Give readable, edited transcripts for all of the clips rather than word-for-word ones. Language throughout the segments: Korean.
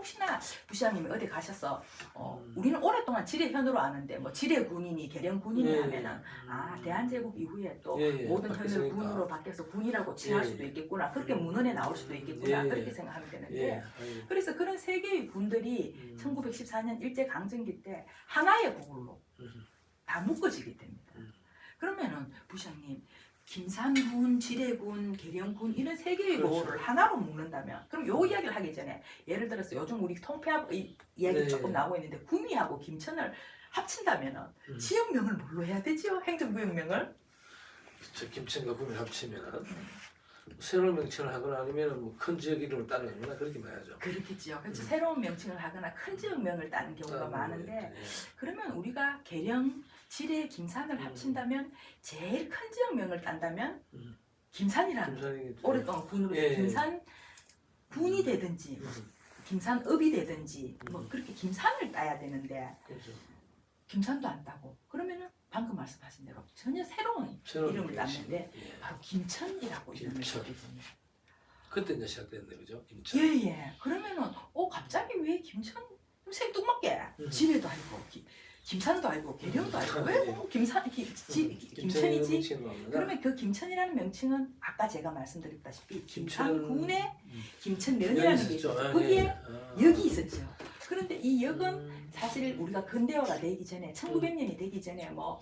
혹시나 부시장님이 어디 가셔서 우리는 오랫동안 지뢰현으로 아는데 뭐 지뢰군인이 계령군인이 예, 하면은 아 대한제국 이후에 또 예, 예, 모든 현을 바뀌었으니까. 군으로 바뀌어서 군이라고 칭할 예, 수도 있겠구나. 그렇게 문헌에 나올 수도 있겠구나. 예, 그렇게 생각하면 되는데 예, 아유. 그래서 그런 세 개의 군들이 1914년 일제강점기 때 하나의 고을로 다 묶어지게 됩니다. 그러면은 부시장님 김산군, 지뢰군, 계령군 이런 세 개의 그렇죠. 고을을 하나로 묶는다면 그럼 요 이야기를 하기 전에 예를 들어서 요즘 우리 통폐합 이야기 네. 조금 나오고 있는데 구미하고 김천을 합친다면은 지역명을 뭘로 해야 되지요? 행정구역명을? 저 김천과 구미를 합치면 새로운 명칭을 하거나 아니면 뭐 큰 지역 이름을 따는 거나 그렇게 봐야죠. 그렇겠지요. 그렇죠. 새로운 명칭을 하거나 큰 지역명을 따는 경우가 많은데 그러면 우리가 계령, 지뢰, 김산을 합친다면 제일 큰 지역명을 딴다면 김산이라는 김산이 오랫동안 군으로 예. 김산군이 되든지 김산읍이 되든지 뭐 그렇게 김산을 따야 되는데 그렇죠. 김산도 안 따고 그러면은 방금 말씀하신 대로 전혀 새로운 이름을 땄는데 예. 바로 김천이라고 이름을 김천. 짓게 됩니다. 그때 이제 시작됐는데 그죠? 김천. 예예. 그러면은 갑자기 왜 김천 생뚱맞게 지뢰도 알고 김산도 알고 계령도 알고 왜 김천이지? 그러면 그 김천이라는 명칭은 아까 제가 말씀드렸다시피 김산군의 김천면이라는 게 있었죠. 거기에 역이 있었죠. 그런데 이 역은 사실 우리가 근대화가 되기 전에 1900년이 되기 전에 뭐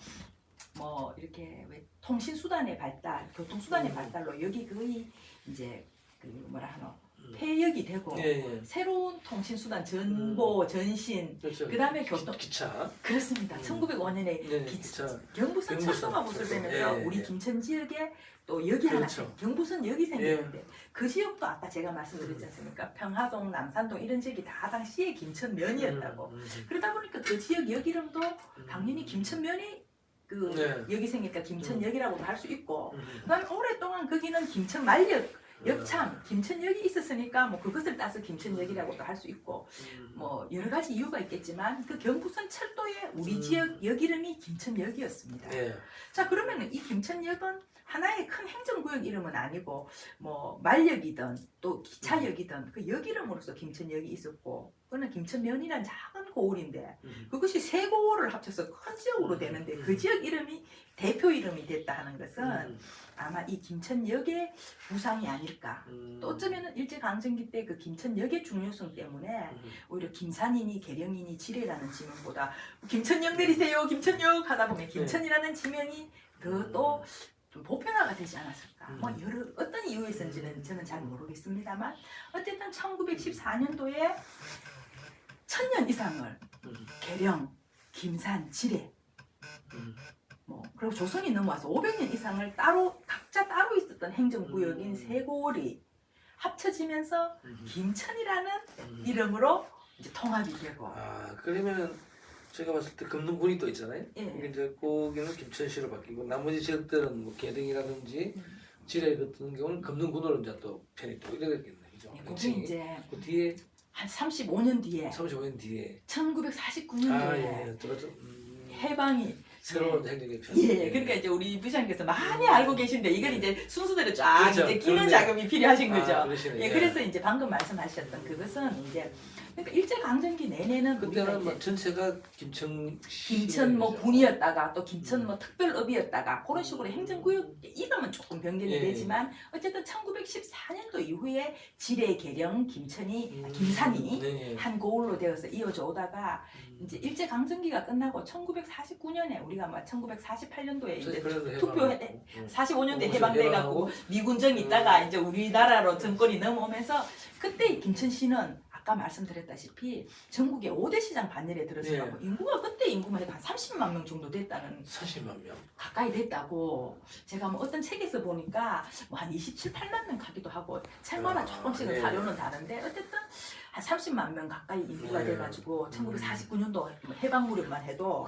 이렇게 왜 통신수단의 발달, 교통수단의 발달로 여기 거의 이제 그 뭐라 하노 폐역이 되고 새로운 통신수단 전보, 전신 그렇죠. 그다음에 교통 기차. 그렇습니다. 1905년에 기차. 경부선 철도가 부설되면서 우리 김천 지역에 또 역이 하나 경부선 역이 생기는데 그 지역도 아까 제가 말씀드렸지 않습니까? 평화동, 남산동 이런 지역이 다 당시에 김천면이었다고. 그러다 보니까 그 지역 역 이름도 당연히 김천면이 역이 생기니까 김천역이라고도 할 수 있고 그다음에 오랫동안 거기는 김천 만역 역참 김천역이 있었으니까 뭐 그것을 따서 김천역이라고도 할 수 있고 뭐 여러 가지 이유가 있겠지만 그 경부선 철도의 우리 지역 역 이름이 김천역이었습니다. 자 그러면은 이 김천역은 하나의 큰 행정구역 이름은 아니고 뭐 만역이든 또 기차역이든 그 역 이름으로서 김천역이 있었고 그거는 김천면이란 작은 고을인데 그것이 세 고을을 합쳐서 큰 지역으로 되는데 그 지역 이름이 대표 이름이 됐다 하는 것은 아마 이 김천역의 부상이 아닐까. 또 어쩌면은 일제강점기 때 그 김천역의 중요성 때문에 오히려 김산이니 계령이니 지뢰라는 지명보다 김천역 내리세요 김천역 하다 보면 김천이라는 지명이 더 또 보편화가 되지 않았을까. 뭐 여러 어떤 이유에서인지는 저는 잘 모르겠습니다만 어쨌든 1914년도에 1000년 이상을 계령, 김산, 지뢰 뭐 그리고 조선이 넘어와서 500년 이상을 각자 따로 있었던 행정구역인 세 고을이 합쳐지면서 김천이라는 이름으로 이제 통합이 되고. 그러면 제가 봤을 때 금능군이 또 있잖아요. 이제 거기는 김천시로 바뀌고 나머지 지역들은 뭐 계령이라든지 지뢰 같은 경우는 금능군으로 이제 또 편이 또 이래 됐겠네, 그죠? 그게 이제 그 뒤에 한 35년 뒤에 1949년도에 해방이 새로운 행정의 편. 그러니까 이제 우리 부장님께서 많이 알고 계신데 이걸 이제 순서대로 쫙 이제 끼는 작업이 필요하신 거죠. 그래서 이제 방금 말씀하셨던 그것은 이제 그러니까 일제강점기 내내는 그때는 뭐 전체가 김천 뭐 군이었다가 또 김천 뭐 특별읍이었다가 그런 식으로 행정구역 이름은 조금 변경이 되지만 어쨌든 1914년도 이후에 지뢰, 계령, 김산이 한 고을로 되어서 이어져 오다가 이제 일제강점기가 끝나고 1949년에 우리가 막 1948년도에 이제 투표해 45년도에 해방돼갖고 미군정이 있다가 이제 우리나라로 정권이 넘어오면서 그때 김천시는 아까 말씀드렸다시피 전국에 5대 시장 반열에 들어서고 인구가 그때 인구만 해도 한 30만 명 정도 됐다는 40만 명 가까이 됐다고 제가 뭐 어떤 책에서 보니까 뭐 한 27, 8만 명 가기도 하고 책마다 조금씩은 사료는 다른데 어쨌든 한 30만 명 가까이 인구가 돼가지고 1949년도 해방 무렵만 해도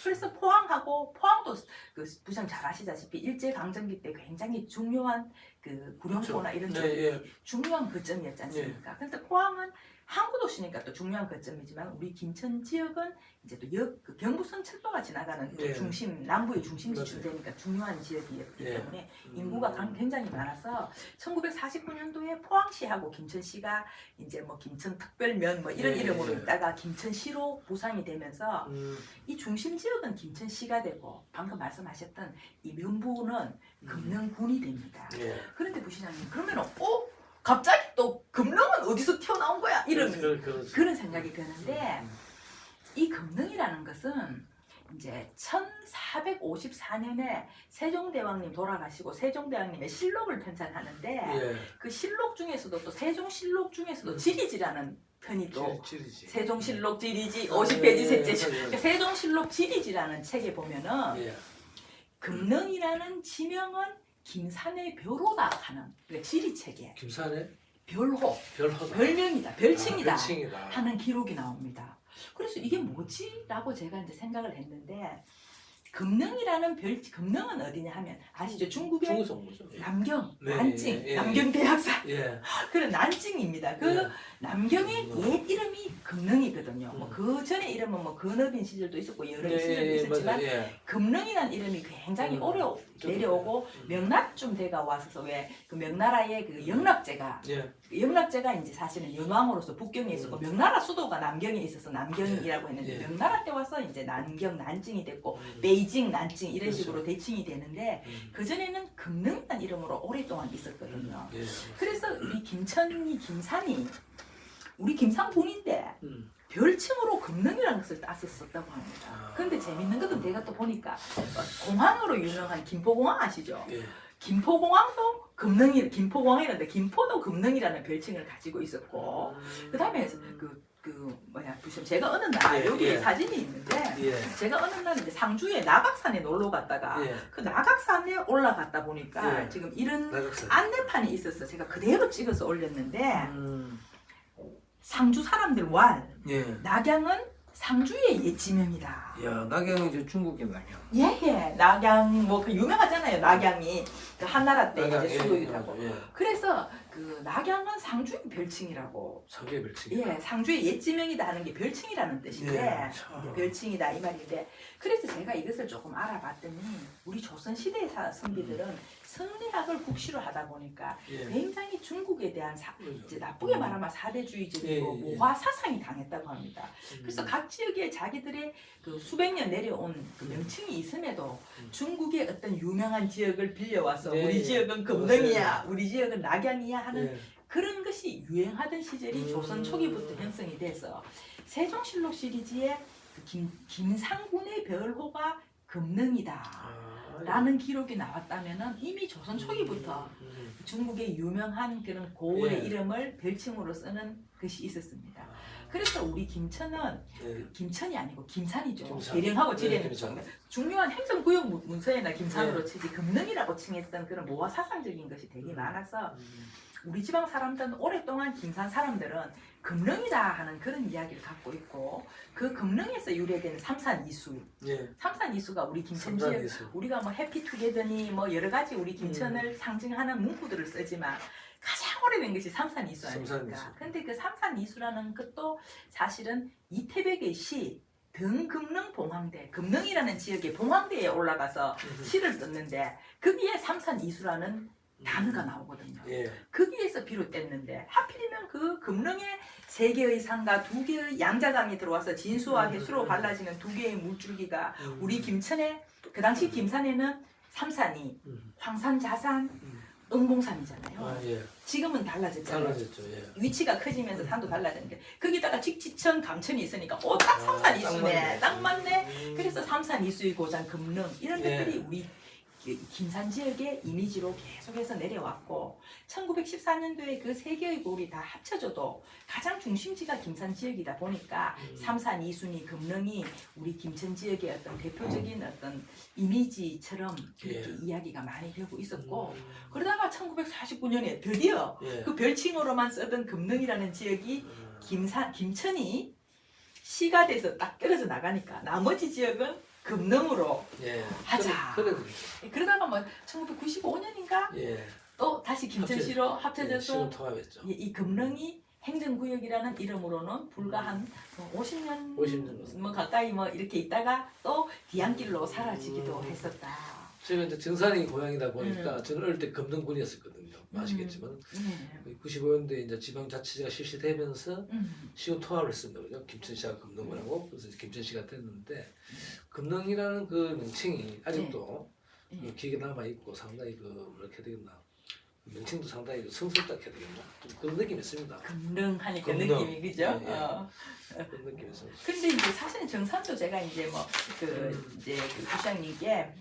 그래서 포항도 그 부장 잘 아시다시피 일제강점기 때 굉장히 중요한 그 그 구룡포나 이런 네, 쪽이 예. 중요한 거점이었지 않습니까? 그런데 포항은 항구 도시니까 또 중요한 거점이지만 우리 김천 지역은 이제 또 그 경부선 철도가 지나가는 또 예. 중심 남부의 중심 지출되니까 중요한 지역이었기 예. 때문에 인구가 굉장히 많아서 1949년도에 포항시하고 김천시가 이제 뭐 김천특별면 뭐 이런 예, 이름으로 예. 있다가 김천시로 부상이 되면서 이 중심 지역은 김천시가 되고 방금 말씀하셨던 이 명부는 금능군이 됩니다. 예. 그런데 부시장님 그러면 갑자기 또 금능은 어디서 튀어나온 거야 이름이 그렇죠. 그런 생각이 드는데 이 금능이라는 것은 이제 1454년에 세종대왕님 돌아가시고 세종대왕님의 실록을 편찬하는데 예. 그 실록 중에서도 또 세종실록 중에서도 지리지라는 편이 또 지리지. 세종실록 지리지 50페이지 셋째 예. 세종실록 지리지라는 책에 보면은 예. 금능이라는 지명은 김산의 벼로다 하는 그 지리책에 김산의 별호 별호다. 별명이다 별칭이다 별칭이다. 하는 기록이 나옵니다. 그래서 이게 뭐지? 라고 제가 이제 생각을 했는데 금능이라는 금능은 어디냐 하면 아시죠? 중국의 중국 정부죠. 예. 남경, 네, 난징, 예, 예. 남경 대학사 예. 그런 난징입니다. 그 예. 남경의 옛 이름이 금능이거든요. 뭐 그 전에 이름은 뭐 근업인 시절도 있었고 여러 시절도 있었지만 맞아요. 예. 금능이라는 이름이 굉장히 오래 내려오고 명나라쯤 돼가 와서 왜 그 명나라의 그 영락제가 예. 영락제가 이제 사실은 연왕으로서 북경에 있었고 명나라 수도가 남경에 있어서 남경이라고 했는데 예. 명나라 때 와서 이제 남경 난징이 됐고 음. 베이징 난징 이런 그렇죠. 식으로 대칭이 되는데 그 전에는 금능이라는 이름으로 오랫동안 있었거든요. 예. 그래서 우리 김산이 우리 김산군인데 별칭으로 금능이라는 것을 땄었다고 합니다. 아. 그런데 재밌는 것은 내가 또 보니까 공항으로 유명한 김포공항 아시죠? 예. 김포공항도 김포공항이라는데 김포도 금능이라는 별칭을 가지고 있었고 그 다음에 부시면 제가 어느 날 예, 여기 예. 사진이 있는데 예. 제가 어느 날 이제 상주에 나각산에 놀러 갔다가 예. 그 나각산에 올라갔다 보니까 예. 지금 이런 나각산. 안내판이 있었어. 제가 그대로 찍어서 올렸는데 음. 상주 사람들 왈 예. 낙양은 상주의 옛 지명이다. 야, 낙양이 이제 중국의 낙양. 예예, 낙양 뭐 그 유명하잖아요. 낙양이 그 한나라 때 낙양, 이제 수도이라고. 예. 그래서 그 낙양은 상주의 별칭이라고. 상주의 별칭. 예, 상주의 옛 지명이다 하는 게 별칭이라는 뜻인데 예. 이제 별칭이다 이 말인데 그래서 제가 이것을 조금 알아봤더니 우리 조선 시대의 선비들은 성리학을 국시로 하다 보니까 예. 굉장히 중국에 대한 그렇죠. 이제 나쁘게 말하면 사대주의적이고 예, 예. 모화 사상이 강했다고 합니다. 그래서 각 지역에 자기들의 그 수백 년 내려온 그 명칭이 있음에도 중국의 어떤 유명한 지역을 빌려와서 네, 우리 지역은 금능이야, 우리 지역은 낙양이야 하는 예. 그런 것이 유행하던 시절이 조선 초기부터 형성이 돼서 세종실록 시리즈의 그 김상군의 별호가 금능이다. 라는 기록이 나왔다면은 이미 조선 초기부터 중국의 유명한 그런 고을의 예. 이름을 별칭으로 쓰는 것이 있었습니다. 그래서 우리 김천은 예. 김천이 아니고 김산이죠. 김산. 계령하고 네, 지뢰는 김산. 중요한 행정구역 문서에나 김산으로 네. 치지 금능이라고 칭했던 그런 모화 사상적인 것이 되게 많아서 음. 우리 지방 사람들은 오랫동안 김산 사람들은 금능이다 하는 그런 이야기를 갖고 있고 그 금능에서 유래된 삼산이수 예. 삼산이수가 우리 김천 지역 삼산이수. 우리가 뭐 해피투게더니 뭐 여러 가지 우리 김천을 상징하는 문구들을 쓰지만 가장 오래된 것이 삼산이수 아닙니까? 삼산이수. 근데 그 삼산이수라는 것도 사실은 이태백의 시 등금능 봉황대 금능이라는 지역의 봉황대에 올라가서 시를 썼는데 거기에 삼산이수라는 단어가 나오거든요. 예. 거기에서 비롯됐는데 하필이면 그 금능에 3개의 산과 2개의 양자강이 들어와서 진수하게 수로 발라지는 2개의 물줄기가 우리 김천에 그 당시 김산에는 삼산이 황산, 자산, 응봉산이잖아요. 아, 예. 지금은 달라졌잖아요. 달라졌죠. 예. 위치가 커지면서 산도 달라졌는데 거기다가 직지천, 감천이 있으니까 딱 삼산 이수네. 딱 맞네. 그래서 삼산 이수의 고장 금능 이런 예. 것들이 우리 김산 지역의 이미지로 계속해서 내려왔고 1914년도에 그 3개의 고을이 다 합쳐져도 가장 중심지가 김산 지역이다 보니까 삼산, 이순이, 금능이 우리 김천 지역의 어떤 대표적인 어떤 이미지처럼 이렇게 예. 이야기가 많이 되고 있었고 그러다가 1949년에 드디어 예. 그 별칭으로만 쓰던 금능이라는 지역이 김천이 시가 돼서 딱 떨어져 나가니까 나머지 지역은 금능으로 예. 하자. 그래. 그러다가 뭐 1995년인가 예. 또 다시 김천시로 합쳐져서 시군 통합했죠. 이 금능이 행정구역이라는 이름으로는 불과 한 50년, 50년 뭐 가까이 뭐 이렇게 있다가 또 뒤안길로 사라지기도 했었다. 제가 이제 정산이 고향이다 보니까 저는 어릴 때 금능군이었었거든요. 아시겠지만 95년도에 이제 지방자치제가 실시되면서 시군 통합을 했습니다. 그죠? 김천시와 금능군하고 그래서 김천시가 됐는데 금능이라는 그 명칭이 아직도 기억에 남아 있고 상당히 이렇게 되겠나. 명칭도 상당히 성스럽게 되겠나 그런 느낌이 있습니다. 금능하니까 금능. 느낌이 그죠? 그런 느낌이 있습니다. 근데 이제 사실은 정산도 제가 이제 뭐 이제 그 부장님께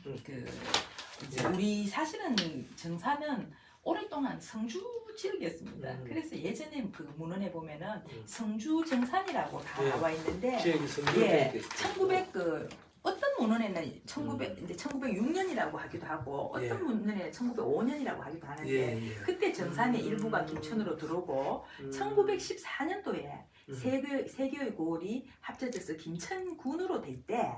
이제 우리 사실은 정산은 오랫동안 성주 지역이었습니다. 그래서 예전에 그 문헌에 보면은 성주 정산이라고 다 나와 있는데 지역이 성주 예, 1900 어떤 문헌에는 이제 1906년이라고 하기도 하고 어떤 문헌에는 1905년이라고 하기도 하는데 그때 정산의 일부가 김천으로 들어오고 1914년도에 세 개의 고을이 합쳐져서 김천군으로 될 때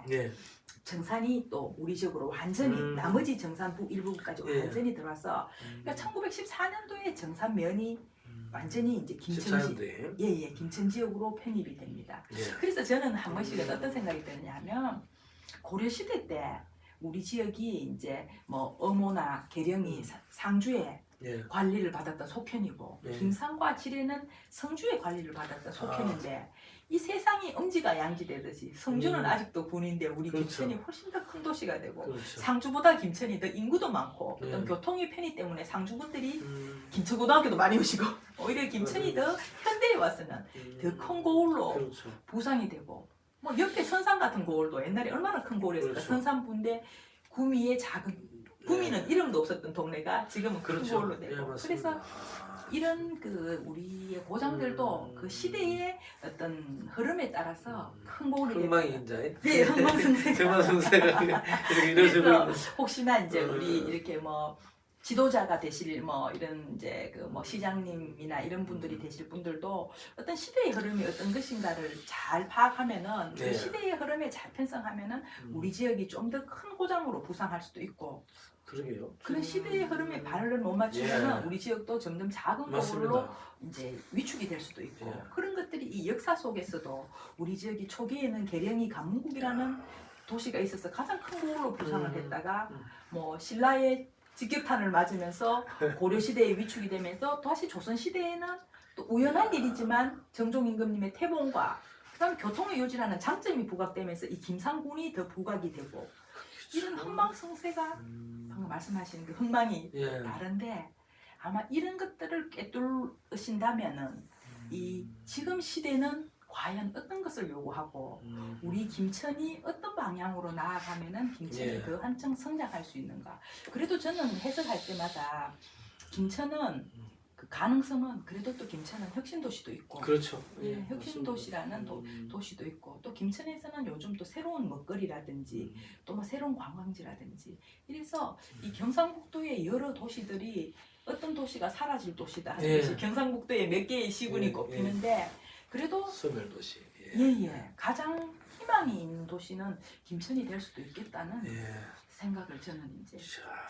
정산이 또 우리 지역으로 완전히 나머지 정산부 일부까지 완전히 들어와서 그러니까 1914년도에 정산면이 완전히 이제 김천 지역으로 편입이 됩니다. 그래서 저는 한 번씩은 어떤 생각이 드느냐면 고려 시대 때 우리 지역이 이제 뭐 어모나 계령이 상주에 관리를 받았던 속현이고 김산과 지뢰는 성주의 관리를 받았던 속현인데 이 세상이 음지가 양지되듯이 성주는 아직도 군인데 우리 김천이 훨씬 더 큰 도시가 되고 상주보다 김천이 더 인구도 많고 어떤 교통의 편의 때문에 상주분들이 김천고등학교도 많이 오시고 오히려 김천이 더 현대에 와서는 더 큰 고을로 부상이 되고 뭐 옆에 선산 같은 고을도 옛날에 얼마나 큰 고을이었을까. 선산부인데 구미의 작은 구미는 이름도 없었던 동네가 지금은 큰 고을로 되고 그래서 이런 그 우리의 고장들도 그 시대의 어떤 흐름에 따라서 큰 고을이 되고 흥망인자에 네, 흥망성쇠가 그래서 혹시나 이제 우리 이렇게 뭐 지도자가 되실 뭐 이런 이제 그 뭐 시장님이나 이런 분들이 되실 분들도 어떤 시대의 흐름이 어떤 것인가를 잘 파악하면은 그 시대의 흐름에 잘 편성하면은 우리 지역이 좀 더 큰 고장으로 부상할 수도 있고 그러게요. 그런 시대의 흐름에 발을 못 맞추면은 우리 지역도 점점 작은 고을로 이제 위축이 될 수도 있고 그런 것들이 이 역사 속에서도 우리 지역이 초기에는 계령이 감문국이라는 도시가 있어서 가장 큰 고을로 부상을 했다가 뭐 신라의 직격탄을 맞으면서 고려시대에 위축이 되면서 다시 조선시대에는 또 우연한 일이지만 정종임금님의 태봉과 그다음 교통의 요지라는 장점이 부각되면서 이 김상군이 더 부각이 되고 이런 흥망성쇠가 방금 말씀하신 그 흥망이 다른데 아마 이런 것들을 꿰뚫으신다면은 이 지금 시대는 과연 어떤 것을 요구하고 우리 김천이 어떤 방향으로 나아가면은 김천이 더 한층 성장할 수 있는가. 그래도 저는 해석할 때마다 김천은 그 가능성은 그래도 또 김천은 혁신도시도 있고 그렇죠. 혁신도시라는 도시도 있고 또 김천에서는 요즘 또 새로운 먹거리라든지 또 뭐 새로운 관광지라든지 이래서 이 경상북도의 여러 도시들이 어떤 도시가 사라질 도시다 하는 것이 경상북도에 몇 개의 시군이 꼽히는데 그래도 소멸도시. 가장 희망이 있는 도시는 김천이 될 수도 있겠다는 생각을 저는 이제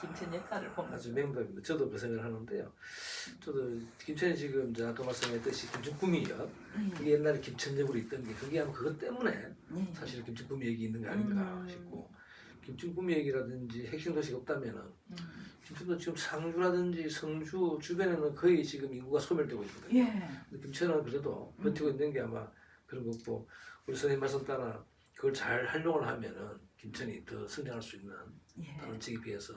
김천 역사를 보면서 아주 명답입니다. 저도 그 생각을 하는데요. 저도 김천이 지금 아까 말씀했듯이 김천구미역 그게 옛날에 김천역으로 있던 게 그게 아마 그것 때문에 사실 김천구미역이 있는 거 아닌가 싶고 김천구미역이라든지 핵심도시가 없다면은 김천도 지금 상주라든지 성주 주변에는 거의 지금 인구가 소멸되고 있거든요. 근데 김천은 그래도 버티고 있는 게 아마 그런 거고 우리 선생님 말씀 따라 그걸 잘 활용을 하면은 김천이 더 성장할 수 있는 다른 지역에 비해서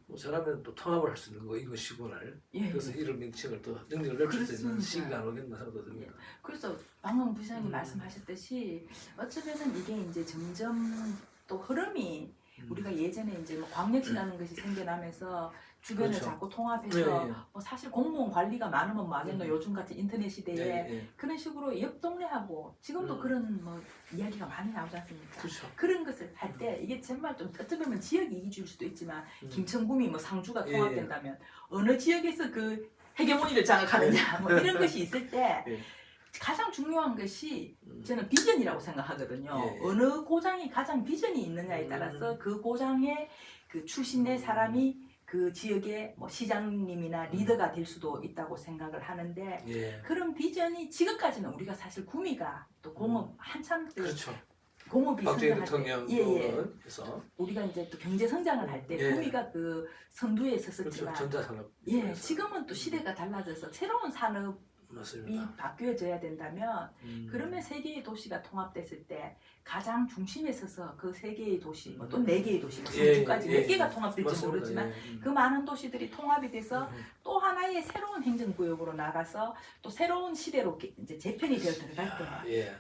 뭐 잘하면 또 통합을 할 수 있는 거 이거 시군을 그래서 이런 명칭을 또 능력을 넓힐 수 있는 시기가 안 오겠나 생각도 듭니다. 그래서 방금 부장님 말씀하셨듯이 어쩌면은 이게 이제 점점 또 흐름이 우리가 예전에 이제 뭐 광역시라는 것이 생겨나면서 주변을 자꾸 통합해서 뭐 사실 공무원 관리가 많으면 망했노 요즘 같은 인터넷 시대에 그런 식으로 옆 동네하고 지금도 그런 뭐 이야기가 많이 나오지 않습니까? 그런 것을 할 때 이게 정말 좀 어찌 보면 지역 이기주일 수도 있지만 김천구미 뭐 상주가 통합된다면 어느 지역에서 그 헤게모니를 장악하느냐 뭐 이런 것이 있을 때 가장 중요한 것이 저는 비전이라고 생각하거든요. 어느 고장이 가장 비전이 있느냐에 따라서 그 고장의 그 출신의 사람이 그 그 지역의 뭐 시장님이나 리더가 될 수도 있다고 생각을 하는데 예. 그런 비전이 지금까지는 우리가 사실 구미가 또 공업 한참 때 그렇죠. 공업이 박정희 성장할 때 대통령을 해서 우리가 이제 또 경제 성장을 할 때 예. 구미가 그 선두에 그렇죠. 섰었지만 전자산업. 지금은 또 시대가 달라져서 새로운 산업이 맞습니다. 바뀌어져야 된다면 그러면 세 개의 도시가 통합됐을 때 가장 중심에 서서 그 세 개의 도시, 뭐 또 네 개의 도시, 성주까지 몇 개가 통합될지 맞습니다. 모르지만 예. 그 많은 도시들이 통합이 돼서 또 하나의 새로운 행정구역으로 나가서 또 새로운 시대로 이제 재편이 되어 들어갈 때 예.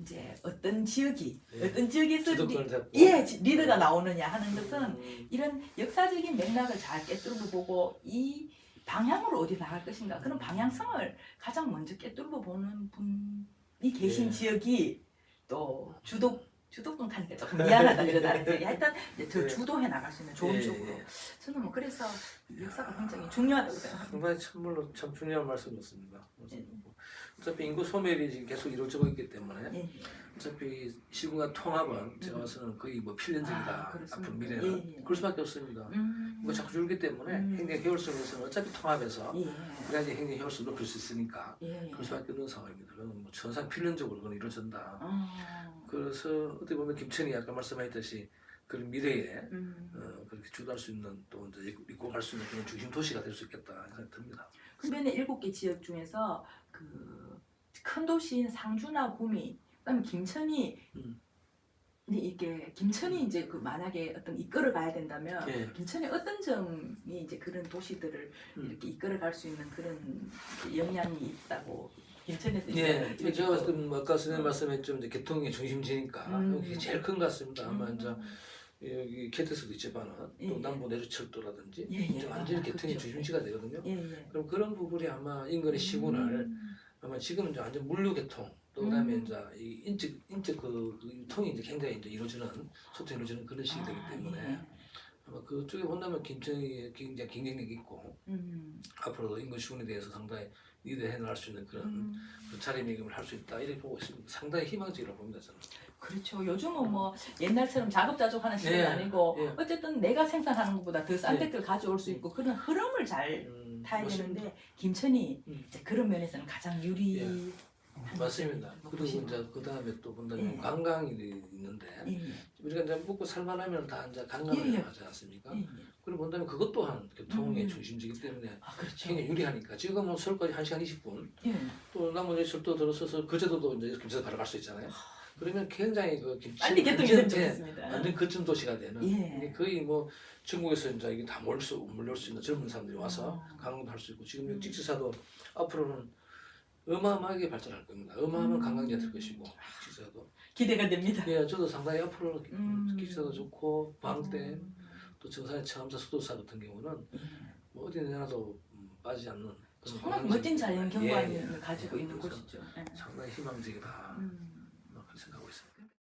이제 어떤 지역이 예. 어떤 지역에서 주도권을 잡고 리더가 나오느냐 하는 것은 이런 역사적인 맥락을 잘 꿰뚫고 보고 이 방향으로 어디 나갈 것인가 그런 방향성을 가장 먼저 꿰뚫고 보는 분이 계신 예. 지역이 또 주도권 하니까 조금 미안하다 그러다는데 하여튼 이제 더 예. 주도해 나갈 수 있는 좋은 예. 쪽으로 저는 뭐 그래서 이 역사가 굉장히 중요하다고 생각합니다. 상당히 참물로 참 중요한 말씀이었습니다. 예. 어차피 인구 소멸이 지금 계속 이루어지고 있기 때문에 예. 어차피 시군과 통합은 제가 봐서는 거의 뭐 필연적이다. 그렇습니다. 앞으로 미래는 예. 그럴 수밖에 없습니다. 이거 자꾸 줄기 때문에 행정 효율성에서는 어차피 통합해서 그래야지 행정 효율성을 높일 수 있으니까 그럴 수밖에 없는 상황입니다. 그건 뭐 전상 필연적으로 그건 이루어진다. 그래서 어떻게 보면 김천이 아까 말씀하셨듯이 그런 미래에 그렇게 주도할 수 있는 또 이제 입고 갈 수 있는 그런 중심 도시가 될 수 있겠다 생각이 듭니다. 그러면 7개 지역 중에서 그 큰 도시인 상주나 구미, 그다음에 김천이 근데 이게 김천이 이제 그 만약에 어떤 이끌어 가야 된다면 예. 김천이 어떤 점이 이제 그런 도시들을 이렇게 이끌어 갈 수 있는 그런 영향이 있다고 김천에서 예, 이제 제가 봤을 때는 아까 선생님 말씀했죠. 이제 교통의 중심지니까 그게 제일 큰 것 같습니다. 아마 이제 여기 KTX도 있지만 또 남부 내륙철도라든지 이제 완전히 교통의 그렇죠. 중심지가 되거든요. 예. 그럼 그런 부분이 아마 인근의 시군을 아마 지금은 이제 완전 물류교통 또 그다음에 이제 이 인적 그 유통이 이제 굉장히 이제 이루어지는 소통이 이루어지는 그런 시기 되기 때문에 아마 그쪽에 본다면 김천이 굉장히 경쟁력이 있고 앞으로도 인근 시군에 대해서 상당히 리드해 나갈 수 있는 그런 자리매김을 할 수 있다 이렇게 보고 있습니다. 상당히 희망적이라고 봅니다 저는. 그렇죠. 요즘은 뭐 옛날처럼 자급자족하는 시대는 아니고 어쨌든 내가 생산하는 것보다 더 싼 데들 가져올 수 있고 그런 흐름을 잘 타야 되는데 김천이 이제 그런 면에서는 가장 유리. 맞습니다. 그리고 이제 그 다음에 또 본다면 관광이 있는데 우리가 이제 먹고 살만하면 다 이제 관광을 하지 않습니까? 그리고 본다면 그것 또한 교통의 중심지기 때문에 그렇죠. 굉장히 유리하니까 지금은 서울까지 1시간 20분 또 나머지 철도 들어서서 그제도도 이제 김천 바로 갈 수 있잖아요. 그러면 굉장히 그 빨리 개통이 되면 좋겠습니다. 완전 거점 도시가 되는 이게 거의 뭐 중국에서 이제 이게 다 몰릴 수 있는 젊은 사람들이 와서 관광도 할 수 있고 지금 직지사도 앞으로는 어마어마하게 발전할 겁니다. 어마어마한 관광지가 될 것이고 직지사도 기대가 됩니다. 예, 저도 상당히 앞으로 직지사도 좋고 광댐 또 정산의 청암사 수도사 같은 경우는 뭐 어디 내놔도 빠지지 않는 정말 멋진 자연 경관을 가지고 있는 곳이죠. 상당히 희망적이다.